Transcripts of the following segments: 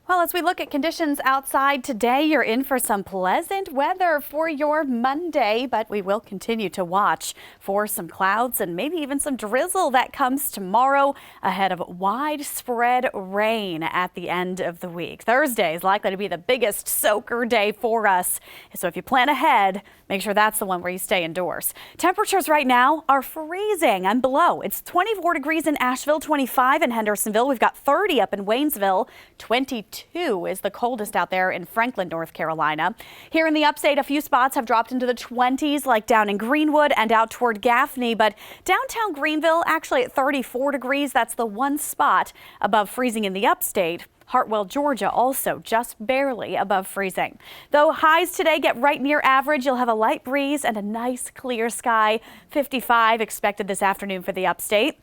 Well, as we look at conditions outside today, you're in for some pleasant weather for your Monday, but we will continue to watch for some clouds and maybe even some drizzle that comes tomorrow ahead of widespread rain at the end of the week. Thursday is likely to be the biggest soaker day for us. So if you plan ahead, make sure that's the one where you stay indoors. Temperatures right now are freezing and below. It's 24 degrees in Asheville, 25 in Hendersonville. We've got 30 up in Waynesville, 22 is the coldest out there in Franklin, North Carolina. Here in the upstate, a few spots have dropped into the 20s, like down in Greenwood and out toward Gaffney. But downtown Greenville, actually at 34 degrees, that's the one spot above freezing in the upstate. Hartwell, Georgia, also just barely above freezing. Though highs today get right near average, you'll have a light breeze and a nice clear sky. 55 expected this afternoon for the upstate.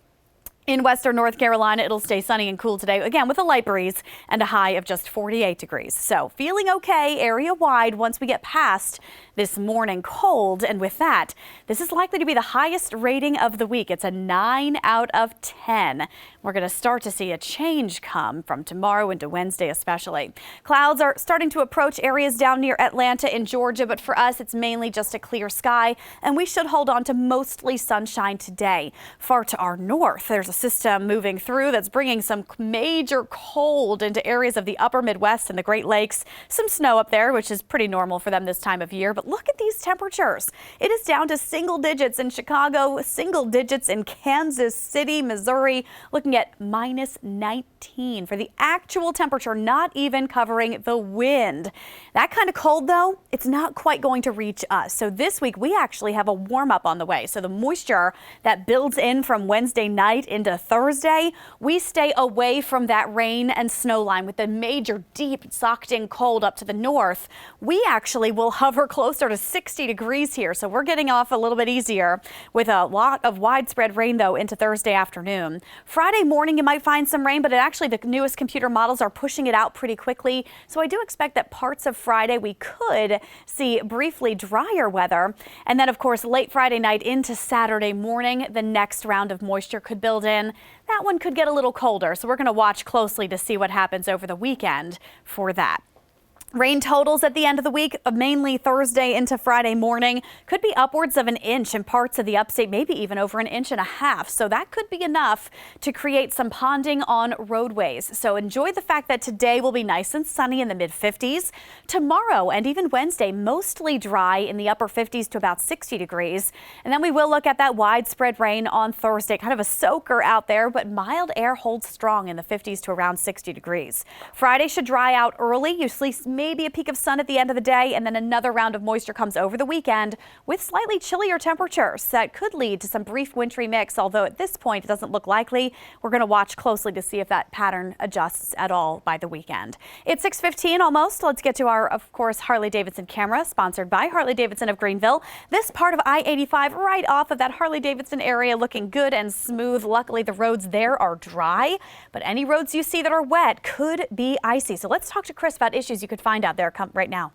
In western North Carolina, it'll stay sunny and cool today, again with a light breeze and a high of just 48 degrees. So feeling okay area wide once we get past this morning cold. And with that, this is likely to be the highest rating of the week. It's a 9 out of 10. We're going to start to see a change come from tomorrow into Wednesday especially. Clouds are starting to approach areas down near Atlanta in Georgia, but for us, it's mainly just a clear sky, and we should hold on to mostly sunshine today. Far to our north, there's a system moving through that's bringing some major cold into areas of the upper Midwest and the Great Lakes. Some snow up there, which is pretty normal for them this time of year. But look at these temperatures. It is down to single digits in Chicago, single digits in Kansas City, Missouri, looking at minus 19 for the actual temperature, not even covering the wind. That kind of cold, though, it's not quite going to reach us. So this week, we actually have a warm up on the way. So the moisture that builds in from Wednesday night into Thursday, we stay away from that rain and snow line with the major deep socked in cold up to the north. We actually will hover closer to 60 degrees here. So we're getting off a little bit easier with a lot of widespread rain, though, into Thursday afternoon. Friday morning, you might find some rain, but actually the newest computer models are pushing it out pretty quickly. So I do expect that parts of Friday we could see briefly drier weather. And then, of course, late Friday night into Saturday morning, the next round of moisture could build in. That one could get a little colder, so we're going to watch closely to see what happens over the weekend for that. Rain totals at the end of the week, mainly Thursday into Friday morning, could be upwards of an inch in parts of the upstate, maybe even over an inch and a half. So that could be enough to create some ponding on roadways. So enjoy the fact that today will be nice and sunny in the mid 50s. Tomorrow and even Wednesday, mostly dry in the upper 50s to about 60 degrees. And then we will look at that widespread rain on Thursday, kind of a soaker out there, but mild air holds strong in the 50s to around 60 degrees. Friday should dry out early. You see maybe a peak of sun at the end of the day, and then another round of moisture comes over the weekend with slightly chillier temperatures that could lead to some brief wintry mix, although at this point it doesn't look likely. We're going to watch closely to see if that pattern adjusts at all by the weekend. It's 6:15 almost. Let's get to our, of course, Harley-Davidson camera, sponsored by Harley-Davidson of Greenville. This part of I-85 right off of that Harley-Davidson area looking good and smooth. Luckily, the roads there are dry, but any roads you see that are wet could be icy. So let's talk to Chris about issues you could find out there right now.